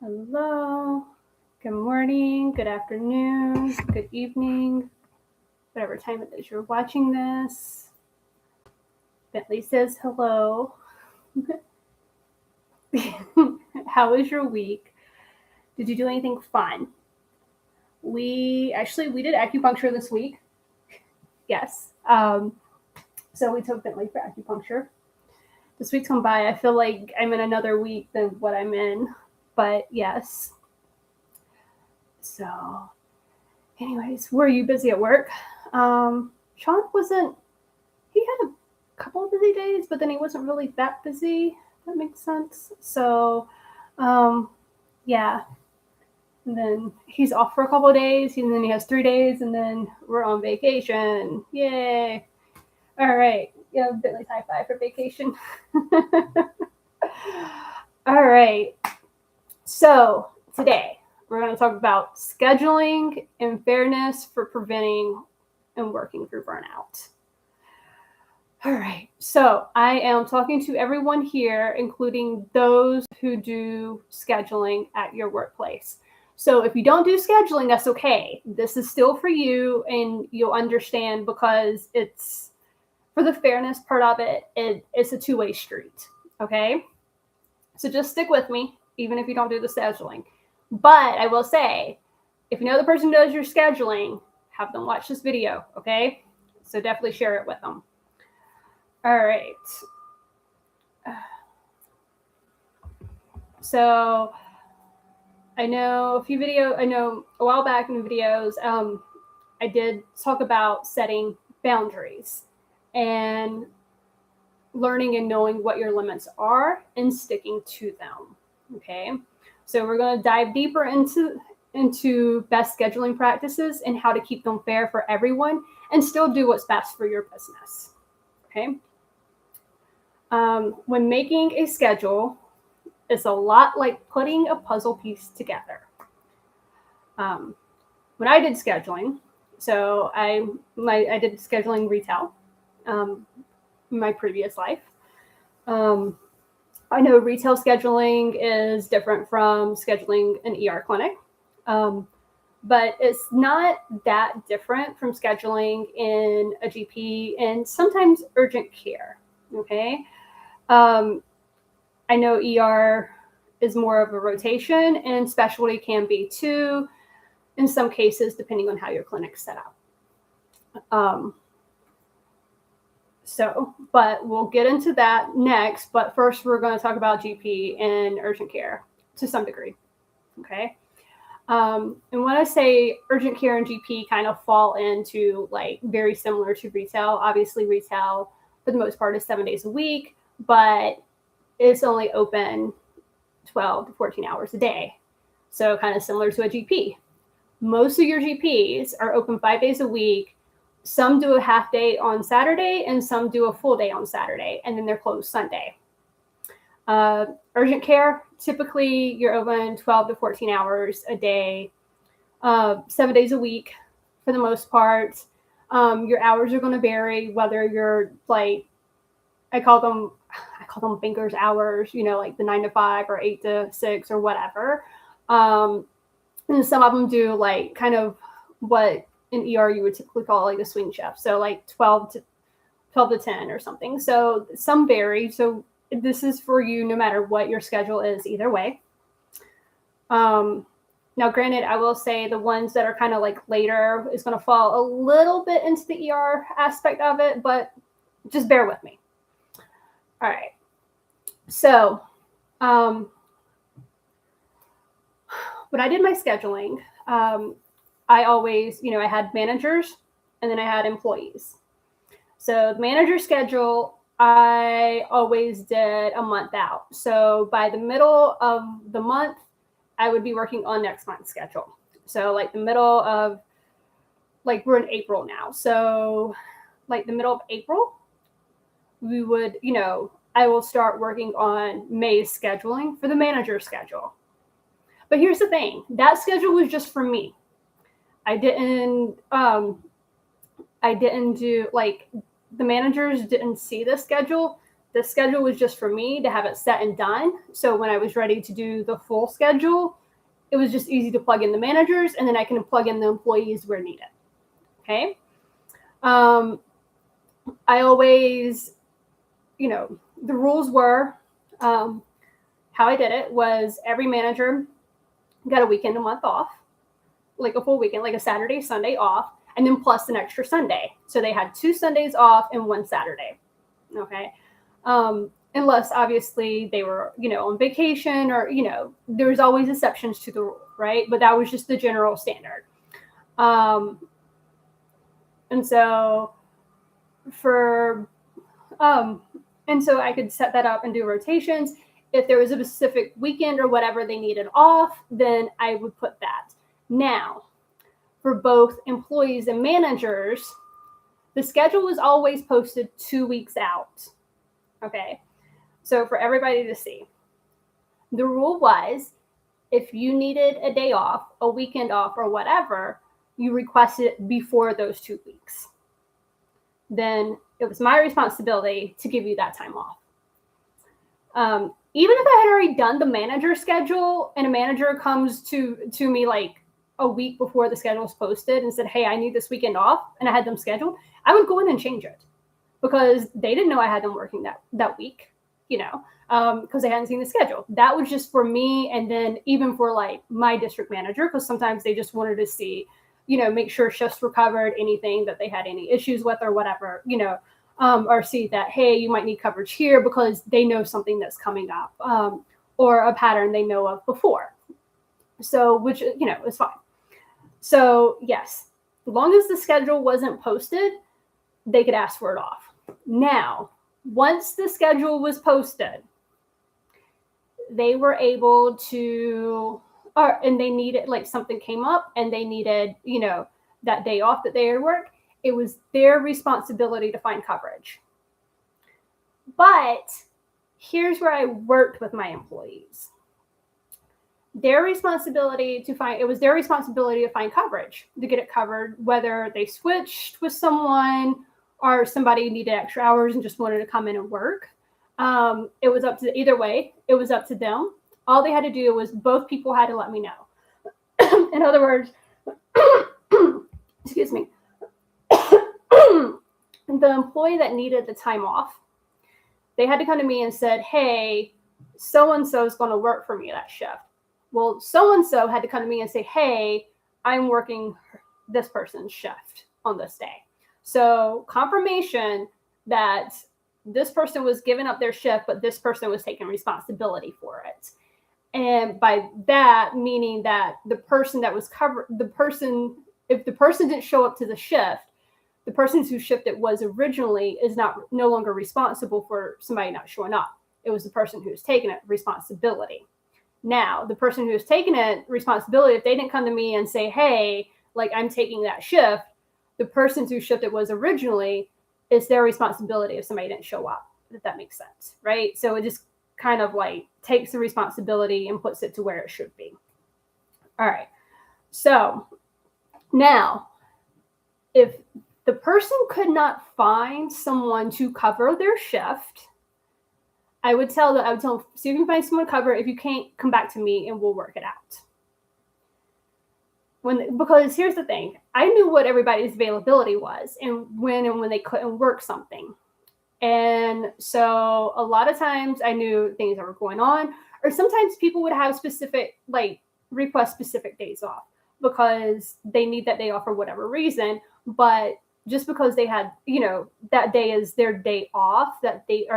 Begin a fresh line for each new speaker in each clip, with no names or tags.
Hello. Good morning, good afternoon, good evening, whatever time it is you're watching this. Bentley says hello. How was your week? Did you do anything fun? We did acupuncture this week. Yes. So we took Bentley for acupuncture. This week's gone by. I feel like I'm in another week than what I'm in, but yes. So, anyways, were you busy at work? Sean wasn't. He had a couple of busy days, but then he wasn't really that busy. That makes sense. So, yeah. And then he's off for a couple of days, and then he has 3 days, and then we're on vacation. Yay! All right. Yeah, Bentley's high five for vacation. All right. So today we're going to talk about scheduling and fairness for preventing and working through burnout. All right. So I am talking to everyone here, including those who do scheduling at your workplace. So if you don't do scheduling, that's okay. This is still for you, and you'll understand because it's for the fairness part of it, it's a two-way street. Okay. So just stick with me, even if you don't do the scheduling. But I will say, if you know the person who does your scheduling, have them watch this video, okay? So definitely share it with them. All right. So I know a while back in the videos, I did talk about setting boundaries and learning and knowing what your limits are and sticking to them. Okay. So we're going to dive deeper into best scheduling practices and how to keep them fair for everyone and still do what's best for your business. Okay. When making a schedule, it's a lot like putting a puzzle piece together. When I did scheduling, so I did scheduling retail in my previous life. I know retail scheduling is different from scheduling an ER clinic, but it's not that different from scheduling in a GP and sometimes urgent care. Okay. I know ER is more of a rotation, and specialty can be too, in some cases, depending on how your clinic's set up. But we'll get into that next. But first, we're going to talk about GP and urgent care to some degree. Okay. And when I say urgent care and GP kind of fall into like very similar to retail, obviously retail for the most part is 7 days a week, but it's only open 12 to 14 hours a day. So kind of similar to a GP. Most of your GPs are open 5 days a week. Some do a half day on Saturday and some do a full day on Saturday, and then they're closed Sunday. Urgent care, typically you're open 12 to 14 hours a day, 7 days a week for the most part. Your hours are going to vary, whether you're like, I call them banker's hours, like the 9 to 5 or 8 to 6 or whatever. And some of them do like kind of what in ER you would typically call like a swing shift. So like 12 to 10 or something. So some vary. So this is for you no matter what your schedule is either way. Now, granted, I will say the ones that are kind of like later is going to fall a little bit into the ER aspect of it, but just bear with me. All right. So when I did my scheduling, I always, I had managers and then I had employees. So the manager schedule, I always did a month out. So by the middle of the month, I would be working on next month's schedule. So like the middle of, like we're in April now. So like the middle of April, we would, I will start working on May's scheduling for the manager schedule. But here's the thing, that schedule was just for me. I didn't do like the managers didn't see the schedule. The schedule was just for me to have it set and done. So when I was ready to do the full schedule, it was just easy to plug in the managers, and then I can plug in the employees where needed. Okay. I always, the rules were, how I did it was every manager got a weekend a month off, like a full weekend, like a Saturday, Sunday off, and then plus an extra Sunday. So they had 2 Sundays off and 1 Saturday. Okay. Unless obviously they were, on vacation or, there's always exceptions to the rule, right? But that was just the general standard. And so I could set that up and do rotations. If there was a specific weekend or whatever they needed off, then I would put that. Now, for both employees and managers, the schedule was always posted 2 weeks out. Okay. So for everybody to see, the rule was if you needed a day off, a weekend off, or whatever, you requested it before those 2 weeks. Then it was my responsibility to give you that time off. Even if I had already done the manager schedule and a manager comes to me like a week before the schedule was posted and said, hey, I need this weekend off, and I had them scheduled, I would go in and change it because they didn't know I had them working that week, because they hadn't seen the schedule. That was just for me. And then even for like my district manager, because sometimes they just wanted to see, make sure shifts were covered, anything that they had any issues with or whatever, or see that, hey, you might need coverage here because they know something that's coming up, or a pattern they know of before. So, which, is fine. So yes, as long as the schedule wasn't posted, they could ask for it off. Now, once the schedule was posted, they were able to, and they needed, like something came up and they needed, that day off that they had work. It was their responsibility to find coverage. But here's where I worked with my employees. It was their responsibility to find coverage, to get it covered, whether they switched with someone or somebody needed extra hours and just wanted to come in and work. It was up to either way. It was up to them. All they had to do was both people had to let me know. In other words, excuse me, the employee that needed the time off, they had to come to me and said, hey, so-and-so is going to work for me that shift. Well, so-and-so had to come to me and say, hey, I'm working this person's shift on this day. So confirmation that this person was giving up their shift, but this person was taking responsibility for it. And by that, meaning that the person that was covered, if the person didn't show up to the shift, the person whose shift it was originally is no longer responsible for somebody not showing up. It was the person who's taking it responsibility. Now, the person who's taking it responsibility, if they didn't come to me and say, hey, like I'm taking that shift, the person whose shift it was originally, it's their responsibility if somebody didn't show up, if that makes sense, right? So it just kind of like takes the responsibility and puts it to where it should be. All right. So now, if the person could not find someone to cover their shift, I would tell them, see if you can find someone to cover. If you can't, come back to me and we'll work it out. Because here's the thing, I knew what everybody's availability was and when they couldn't work something. And so a lot of times I knew things that were going on, or sometimes people would have request specific days off because they need that day off for whatever reason. But just because they had, that day is their day off, that they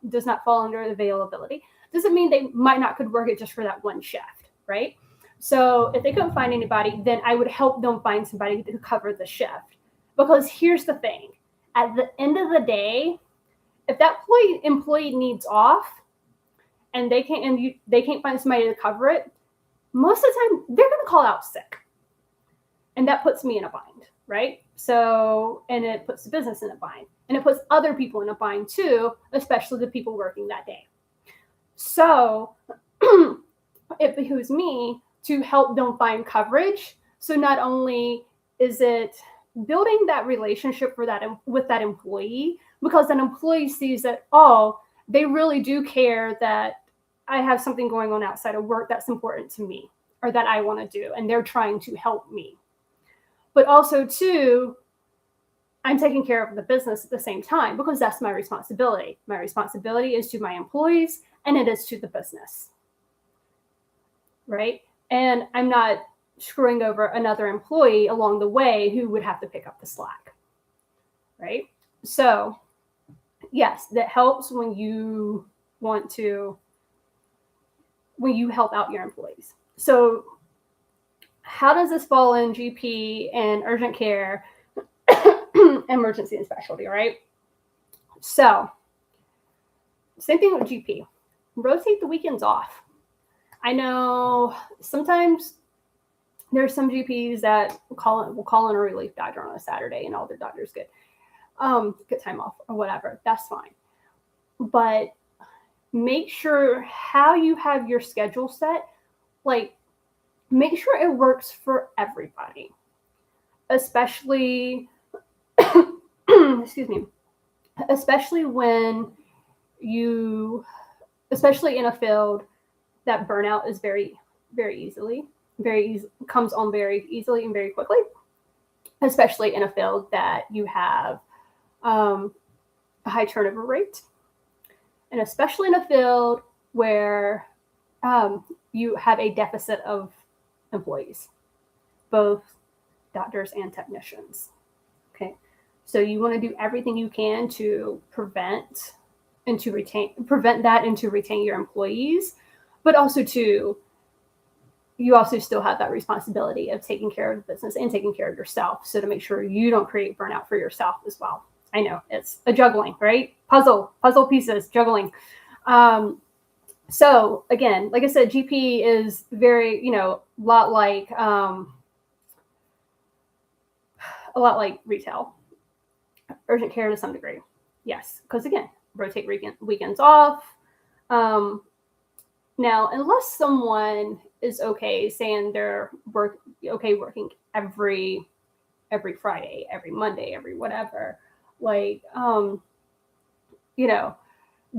does not fall under availability, doesn't mean they might not could work it just for that one shift, right? So if they couldn't find anybody, then I would help them find somebody to cover the shift. Because here's the thing, at the end of the day, if that employee needs off and they can't find somebody to cover it, most of the time they're going to call out sick. And that puts me in a bind, right? So, and it puts the business in a bind. And it puts other people in a bind too, especially the people working that day. So it behooves me to help them find coverage. So not only is it building that relationship with that employee, because an employee sees that, oh, they really do care that I have something going on outside of work that's important to me or that I want to do, and they're trying to help me. But also, too, I'm taking care of the business at the same time because that's my responsibility. My responsibility is to my employees and it is to the business, right? And I'm not screwing over another employee along the way who would have to pick up the slack, right? So, yes, that helps when you help out your employees. So, how does this fall in GP and urgent care, emergency and specialty, right? So, same thing with GP. Rotate the weekends off. I know sometimes there's some GPs that will call in a relief doctor on a Saturday, and all their doctors get time off or whatever. That's fine. But make sure how you have your schedule set, like make sure it works for everybody, especially excuse me, especially in a field that burnout is comes on very easily and very quickly, especially in a field that you have a high turnover rate, and especially in a field where you have a deficit of employees, both doctors and technicians. Okay, so you want to do everything you can to prevent that and to retain your employees, but also you also still have that responsibility of taking care of the business and taking care of yourself. So to make sure you don't create burnout for yourself as well. I know it's a juggling, right? Puzzle pieces, juggling. So again, like I said, GP is very, a lot like retail. Urgent care to some degree. Yes, because again, rotate weekends off. Now, unless someone is okay saying they're working every Friday, every Monday, every whatever,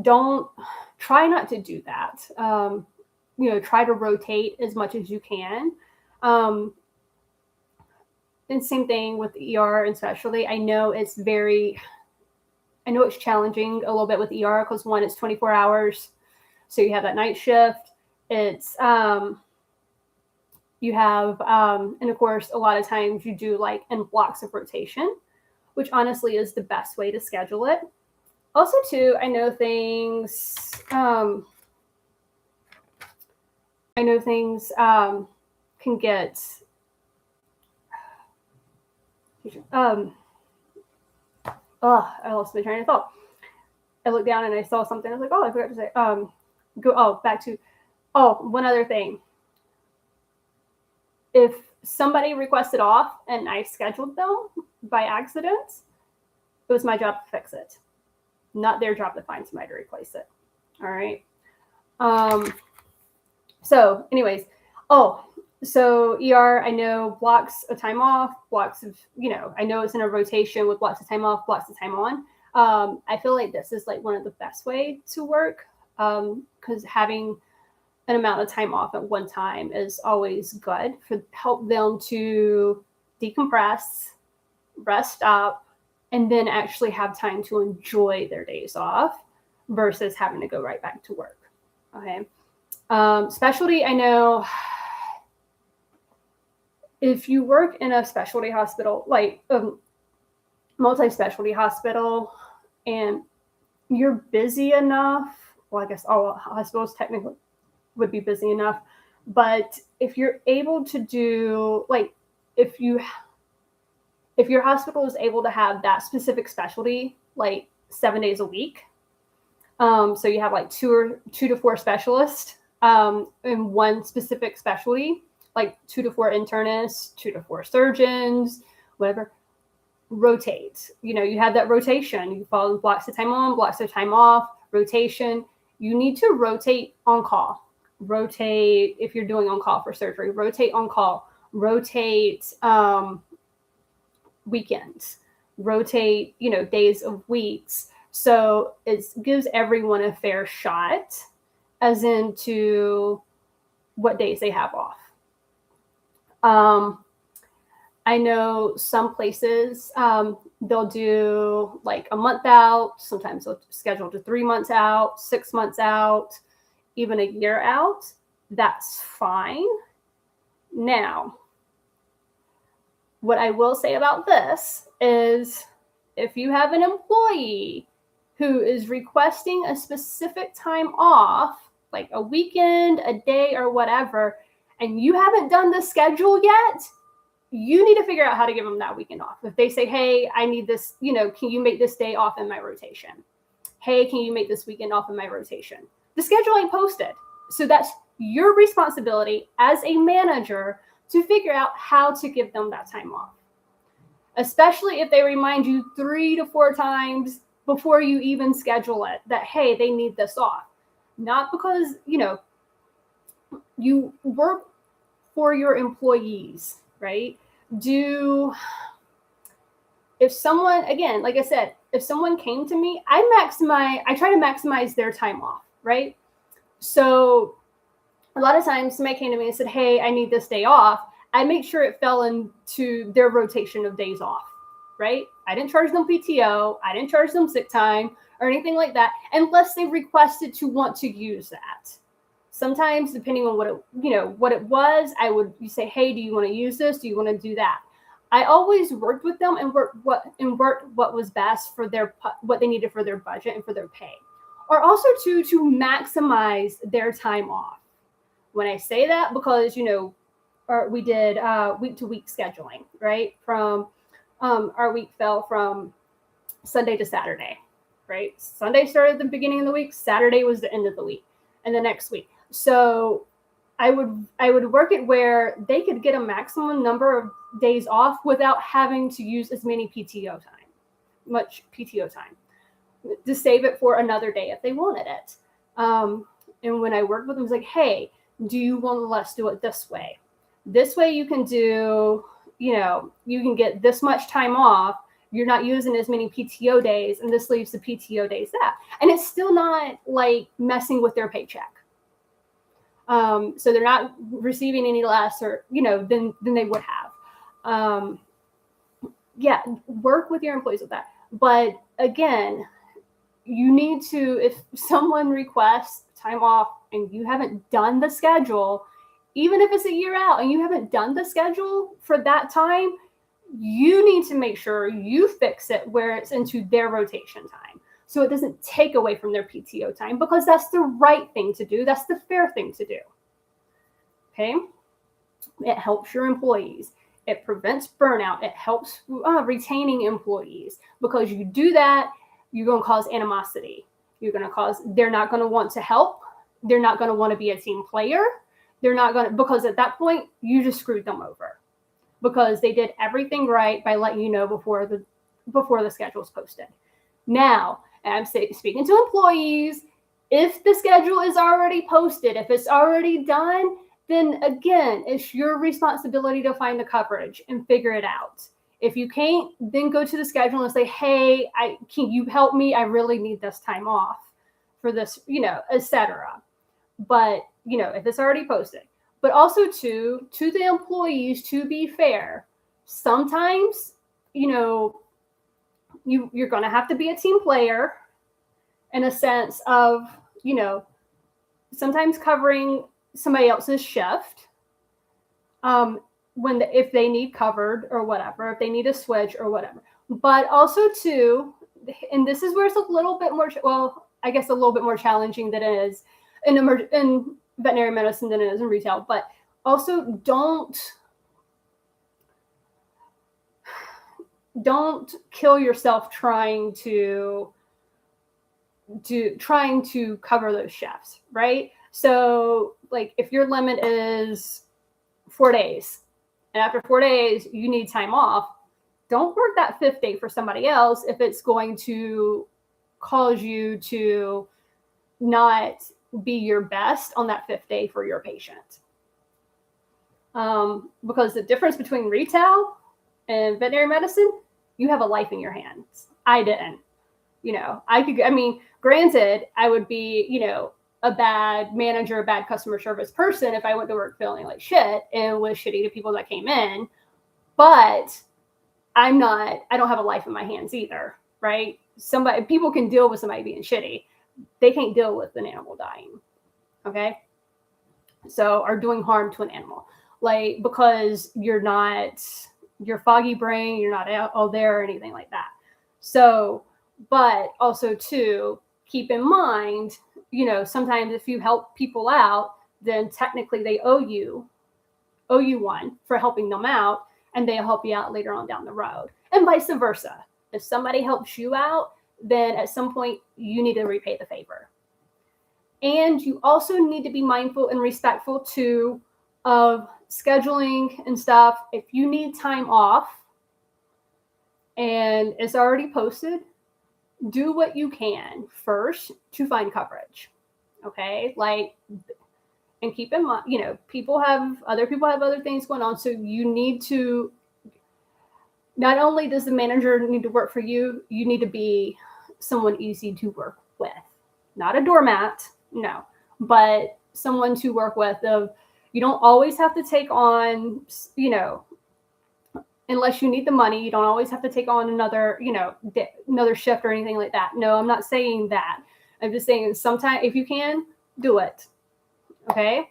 don't try not to do that. Try to rotate as much as you can. And same thing with ER and specialty. I know it's challenging a little bit with ER because one, it's 24 hours. So you have that night shift. It's, you have, and of course, a lot of times you do in blocks of rotation, which honestly is the best way to schedule it. Also, too, I know things can get, I lost my train of thought. I looked down and I saw something. I was like, I forgot to say, one other thing. If somebody requested off and I scheduled them by accident, it was my job to fix it, not their job to find somebody to replace it. All right. So anyways, so ER, I know blocks of time off, blocks of, I know it's in a rotation with blocks of time off, blocks of time on. I feel like this is one of the best way to work, because having an amount of time off at one time is always good for help them to decompress, rest up, and then actually have time to enjoy their days off versus having to go right back to work. Okay. Specialty, I know if you work in a specialty hospital, multi-specialty hospital, and you're busy enough, well, I guess all hospitals technically would be busy enough, but if you're able to do, if your hospital is able to have that specific specialty 7 days a week, so you have two to four specialists in one specific specialty, 2 to 4 internists, 2 to 4 surgeons, whatever. Rotate. You have that rotation. You follow blocks of time on, blocks of time off, rotation. You need to rotate on call. Rotate if you're doing on call for surgery. Rotate on call. Rotate weekends. Rotate, days of weeks. So it gives everyone a fair shot as into what days they have off. I know some places, they'll do like a month out. Sometimes they'll schedule to 3 months out, 6 months out, even a year out. That's fine. Now, what I will say about this is if you have an employee who is requesting a specific time off, like a weekend, a day, or whatever, and you haven't done the schedule yet, you need to figure out how to give them that weekend off. If they say, hey, I need this, can you make this day off in my rotation? Hey, can you make this weekend off in my rotation? The schedule ain't posted. So that's your responsibility as a manager to figure out how to give them that time off. Especially if they remind you 3 to 4 times before you even schedule it that, hey, they need this off. Not because, you work for your employees, right? If someone, again, like I said, if someone came to me, I try to maximize their time off, right? So a lot of times somebody came to me and said, hey, I need this day off. I make sure it fell into their rotation of days off, right? I didn't charge them PTO. I didn't charge them sick time or anything like that, unless they requested to want to use that. Sometimes, depending on what it was, you say, hey, do you want to use this? Do you want to do that? I always worked with them and worked what was best for what they needed for their budget and for their pay, or also to maximize their time off. When I say that, because we did week-to-week scheduling, right? From our week fell from Sunday to Saturday, right? Sunday started at the beginning of the week. Saturday was the end of the week, and the next week. So I would work it where they could get a maximum number of days off without having to use as much PTO time, to save it for another day if they wanted it. And when I worked with them, it was like, hey, do you want us to do it this way? This way you can do, you can get this much time off. You're not using as many PTO days, and this leaves the PTO days that. And it's still not like messing with their paycheck. So they're not receiving any less or, than they would have. Work with your employees with that. But again, you need to, if someone requests time off and you haven't done the schedule, even if it's a year out and you haven't done the schedule for that time, you need to make sure you fix it where it's into their rotation time, so it doesn't take away from their PTO time, because that's the right thing to do. That's the fair thing to do. Okay? It helps your employees. It prevents burnout. It helps retaining employees, because you do that, you're going to cause animosity. They're not going to want to help. They're not going to want to be a team player. Because at that point, you just screwed them over, because they did everything right by letting you know before the schedule's posted. Now, I'm speaking to employees. If the schedule is already posted, if it's already done, then again, it's your responsibility to find the coverage and figure it out. If you can't, then go to the schedule and say, hey, can you help me? I really need this time off for this, etc. But, if it's already posted. But also to the employees, to be fair, sometimes, you're going to have to be a team player in a sense of, sometimes covering somebody else's shift if they need covered or whatever, if they need a switch or whatever. But also too, and this is where it's a little bit more, I guess a little bit more challenging than it is in veterinary medicine than it is in retail, but also don't kill yourself trying to cover those shifts, right? So like if your limit is 4 days and after 4 days you need time off, don't work that 5th day for somebody else if it's going to cause you to not be your best on that 5th day for your patient. Because the difference between retail and veterinary medicine, you have a life in your hands. I didn't. Granted, I would be, a bad manager, a bad customer service person if I went to work feeling like shit and was shitty to people that came in. But I don't have a life in my hands either, right? People can deal with somebody being shitty. They can't deal with an animal dying. Okay. So, or doing harm to an animal, because you're foggy brain, you're not out there or anything like that. So, but also too, keep in mind, sometimes if you help people out, then technically they owe you one for helping them out, and they'll help you out later on down the road, and vice versa. If somebody helps you out, then at some point you need to repay the favor. And you also need to be mindful and respectful too of scheduling and stuff. If you need time off and it's already posted, do what you can first to find coverage. Okay. And keep in mind, other people have other things going on. So you need to, not only does the manager need to work for you, you need to be someone easy to work with. Not a doormat, no, but someone to work with. You don't always have to take on, unless you need the money, you don't always have to take on another shift or anything like that. No, I'm not saying that. I'm just saying sometimes if you can, do it. Okay.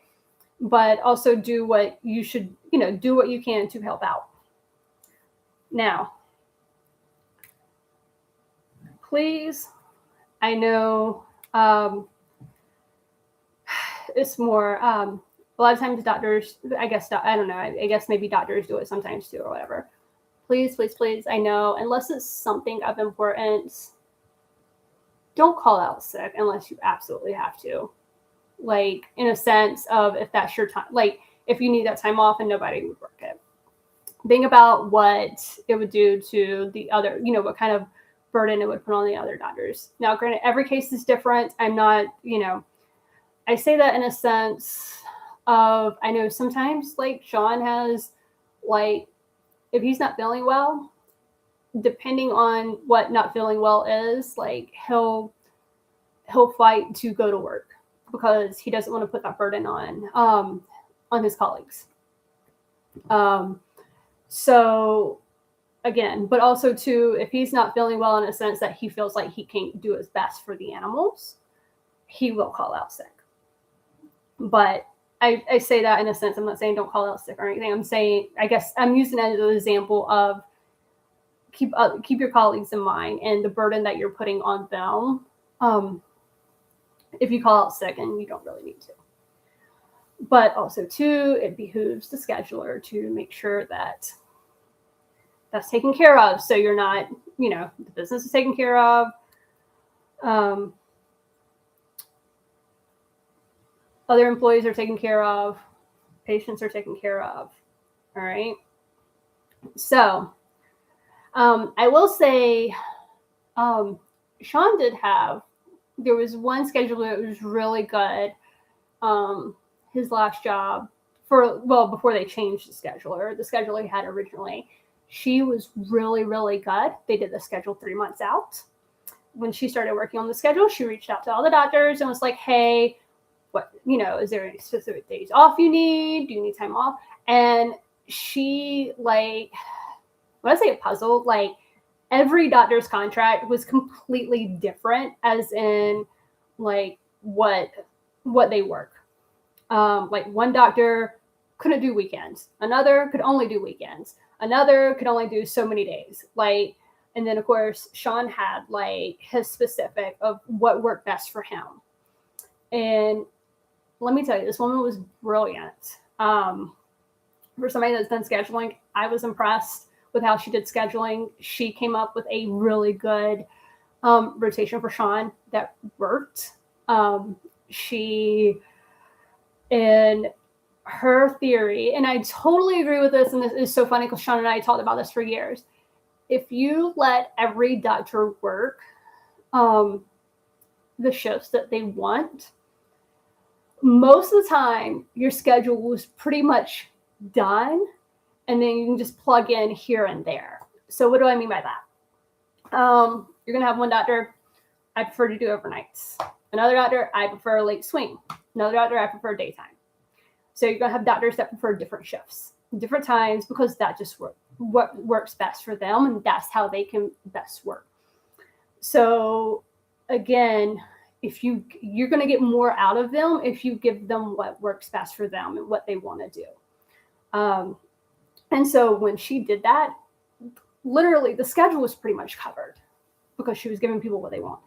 But also do what you should, do what you can to help out. Now, please, I know it's more, a lot of times doctors, I guess maybe doctors do it sometimes too or whatever. Please, please, please, I know, unless it's something of importance, don't call out sick unless you absolutely have to. In a sense of if that's your time, if you need that time off and nobody would work it. Think about what it would do to the other, what kind of burden it would put on the other doctors. Now, granted, every case is different. I'm not, I say that in a sense of, I know sometimes Sean has, if he's not feeling well, depending on what not feeling well is, he'll fight to go to work because he doesn't want to put that burden on his colleagues. So again, but also too, if he's not feeling well in a sense that he feels like he can't do his best for the animals, he will call out sick. But I say that in a sense, I'm not saying don't call out sick or anything. I'm saying, I guess I'm using that as an example of keep your colleagues in mind and the burden that you're putting on them. If you call out sick and you don't really need to. But also too, it behooves the scheduler to make sure that that's taken care of. So you're not, the business is taken care of. Other employees are taken care of. Patients are taken care of. All right. So I will say Sean did have, there was one scheduler that was really good. His last job before they changed the scheduler he had originally, she was really, really good. They did the schedule 3 months out. When she started working on the schedule, she reached out to all the doctors and was like, hey, what, is there any specific days off you need? Do you need time off? And she when I say a puzzle, every doctor's contract was completely different as in what they work. One doctor couldn't do weekends. Another could only do weekends. Another could only do so many days. And then of course, Sean had his specific of what worked best for him. And let me tell you, this woman was brilliant. For somebody that's done scheduling, I was impressed with how she did scheduling. She came up with a really good rotation for Sean that worked. In her theory, and I totally agree with this, and this is so funny because Sean and I talked about this for years. If you let every doctor work the shifts that they want, most of the time your schedule was pretty much done, and then you can just plug in here and there. So what do I mean by that? You're going to have one doctor I prefer to do overnights. Another doctor, I prefer late swing. Another doctor, I prefer daytime. So you're going to have doctors that prefer different shifts, different times, because that just what works best for them, and that's how they can best work. So again, if you're going to get more out of them if you give them what works best for them and what they want to do. And so when she did that, literally the schedule was pretty much covered because she was giving people what they want.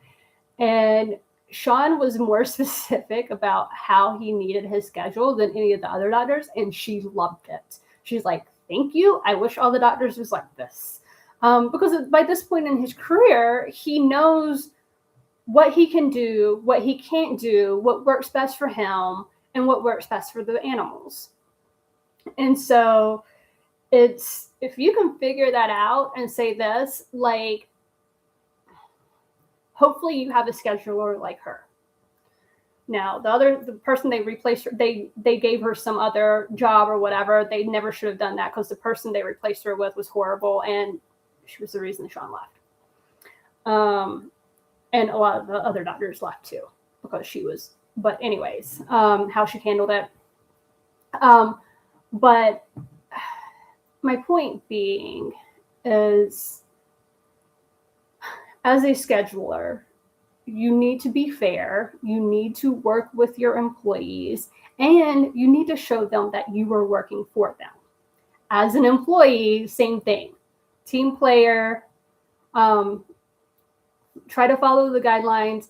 And Sean was more specific about how he needed his schedule than any of the other doctors, and she loved it. She's like, thank you. I wish all the doctors was like this. Because by this point in his career, he knows what he can do, what he can't do, what works best for him, and what works best for the animals. And so it's, if you can figure that out and say this, like, hopefully you have a scheduler like her. Now, the person they replaced her, they gave her some other job or whatever. They never should have done that because the person they replaced her with was horrible, and she was the reason Sean left. And a lot of the other doctors left too because she was, but anyways, how she handled it. But my point being is, as a scheduler, you need to be fair, you need to work with your employees, and you need to show them that you are working for them. As an employee, same thing. Team player, try to follow the guidelines.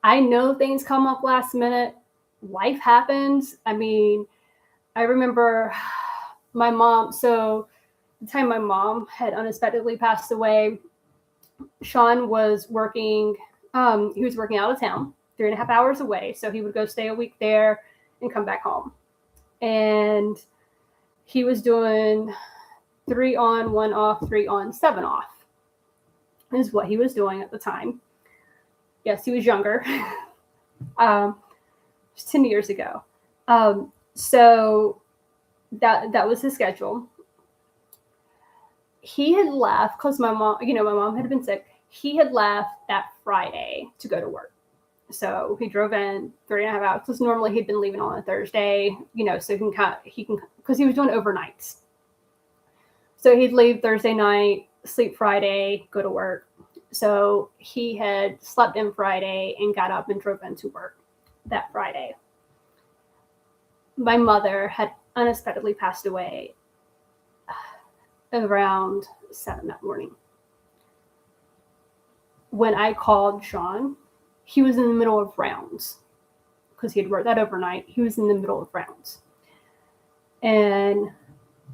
I know things come up last minute. Life happens. I mean, I remember my mom, so the time my mom had unexpectedly passed away, Sean was working, he was working out of town, 3.5 hours away. So he would go stay a week there and come back home. And he was doing 3 on, 1 off, 3 on, 7 off is what he was doing at the time. Yes, he was younger. It was 10 years ago. So that was his schedule. He had left because my mom had been sick. He had left that Friday to go to work. So he drove in 3.5 hours because normally he'd been leaving on a Thursday, so he can, because he was doing overnights. So he'd leave Thursday night, sleep Friday, go to work. So he had slept in Friday and got up and drove into work that Friday. My mother had unexpectedly passed away around 7 that morning. When I called Sean, he was in the middle of rounds because he had worked that overnight. He was in the middle of rounds. And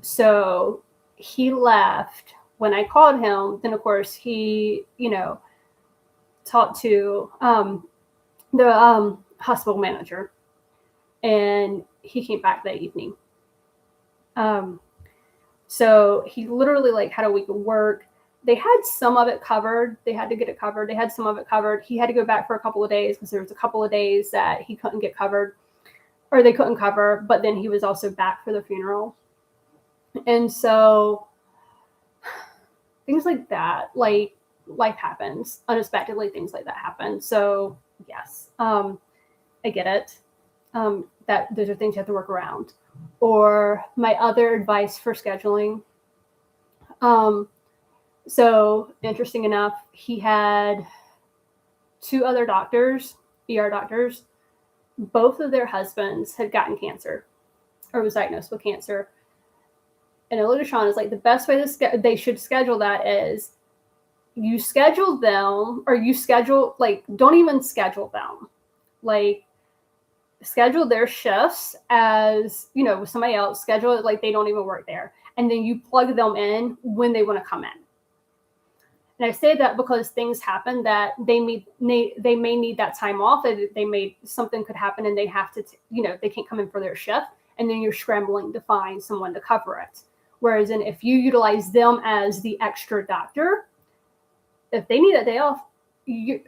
so he left. When I called him, then of course he, talked to the hospital manager, and he came back that evening. So he literally had a week of work. They had some of it covered. They had to get it covered. They had some of it covered. He had to go back for a couple of days because there was a couple of days that he couldn't get covered, or they couldn't cover, but then he was also back for the funeral. And so things like that, like life happens unexpectedly, things like that happen. So yes, I get it. That those are things you have to work around. Or my other advice for scheduling. So interesting enough, he had 2 other doctors, ER doctors. Both of their husbands had gotten cancer or was diagnosed with cancer. And I looked at Sean, is like, the best way they should schedule that is you schedule them, or you schedule, don't even schedule them. Schedule their shifts as, with somebody else, schedule it like they don't even work there. And then you plug them in when they want to come in. And I say that because things happen that they may need that time off. Something could happen and they have to, they can't come in for their shift. And then you're scrambling to find someone to cover it. Whereas if you utilize them as the extra doctor, if they need that day off, you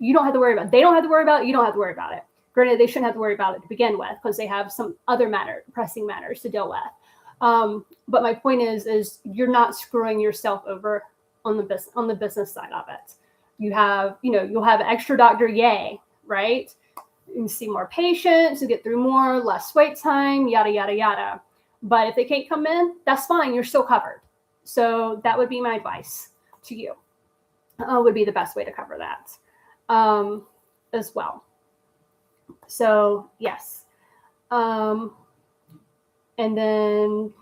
don't have to worry about it. They don't have to worry about it. You don't have to worry about it. Granted, they shouldn't have to worry about it to begin with because they have some other pressing matters to deal with. But my point is you're not screwing yourself over on the business side of it. You have, you'll have extra doctor yay, right? You can see more patients, you get through more, less wait time, yada, yada, yada. But if they can't come in, that's fine. You're still covered. So that would be my advice to you. Would be the best way to cover that as well. So yes. And then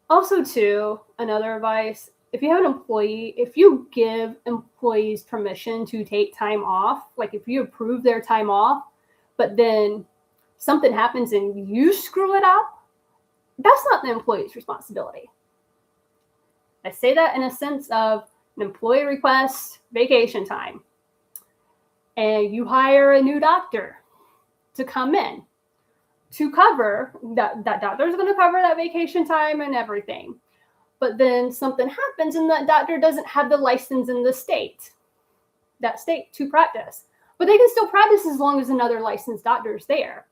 also too, another advice, if you have an employee, if you give employees permission to take time off, like if you approve their time off, but then something happens and you screw it up, that's not the employee's responsibility. I say that in a sense of an employee requests vacation time and you hire a new doctor to come in to cover that doctor is going to cover that vacation time and everything. But then something happens and that doctor doesn't have the license in that state to practice. But they can still practice as long as another licensed doctor is there.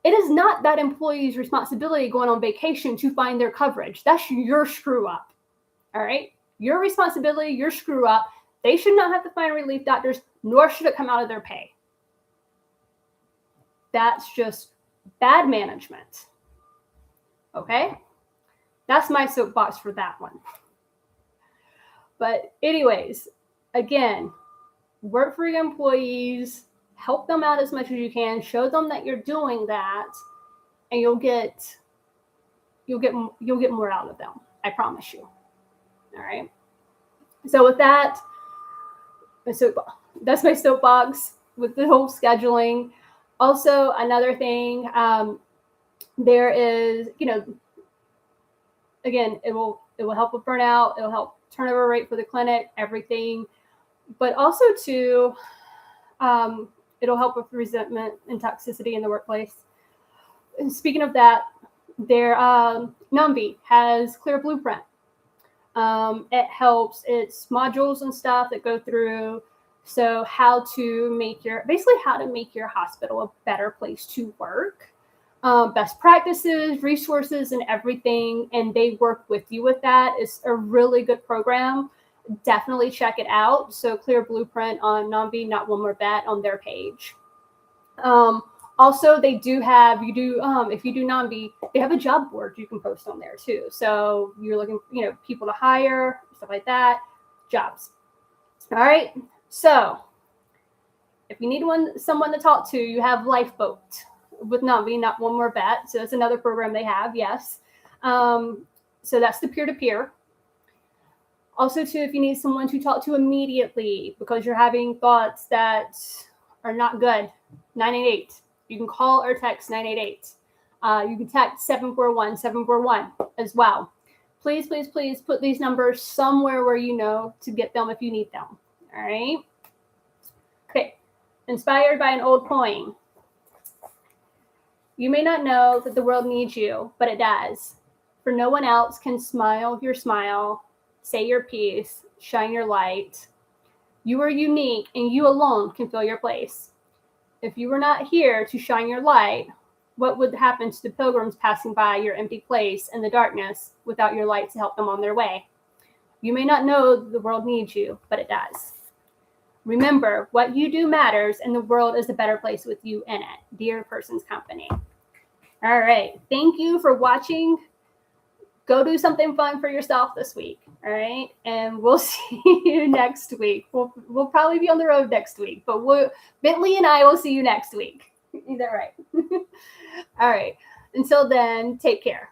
It is not that employee's responsibility going on vacation to find their coverage. That's your screw up. All right? Your responsibility, your screw up. They should not have to find relief doctors, nor should it come out of their pay. That's just bad management. Okay? That's my soapbox for that one. But anyways, again, work for your employees, help them out as much as you can, show them that you're doing that, and you'll get more out of them. I promise you. All right. So with that, that's my soapbox with the whole scheduling. Also, another thing, there is, again, it will help with burnout. It'll help turnover rate for the clinic, everything. But also too, it'll help with resentment and toxicity in the workplace. And speaking of that, their NOMV has clear blueprint. It helps, it's modules and stuff that go through. So how to make your hospital a better place to work, best practices, resources, and everything. And they work with you with that. It's a really good program. Definitely check it out. So clear blueprint on NOMV, not one more bet on their page. Also, they do have, if you do NOMV, they have a job board you can post on there too. So you're looking, people to hire, stuff like that, jobs. All right. So if you need someone to talk to, you have Lifeboat with NOMV, not one more bet. So that's another program they have. Yes. So that's the peer-to-peer. Also, too, if you need someone to talk to immediately because you're having thoughts that are not good, 988. You can call or text 988. You can text 741-741 as well. Please, please, please put these numbers somewhere where you know to get them if you need them. All right? Okay. Inspired by an old poem. You may not know that the world needs you, but it does. For no one else can smile your smile, say your piece, shine your light. You are unique, and you alone can fill your place. If you were not here to shine your light, what would happen to the pilgrims passing by your empty place in the darkness without your light to help them on their way? You may not know the world needs you, but it does. Remember, what you do matters, and the world is a better place with you in it. Dear Person's Company. All right. Thank you for watching. Go do something fun for yourself this week. All right. And we'll see you next week. We'll probably be on the road next week, but Bentley and I will see you next week. Is that right? All right. Until then, take care.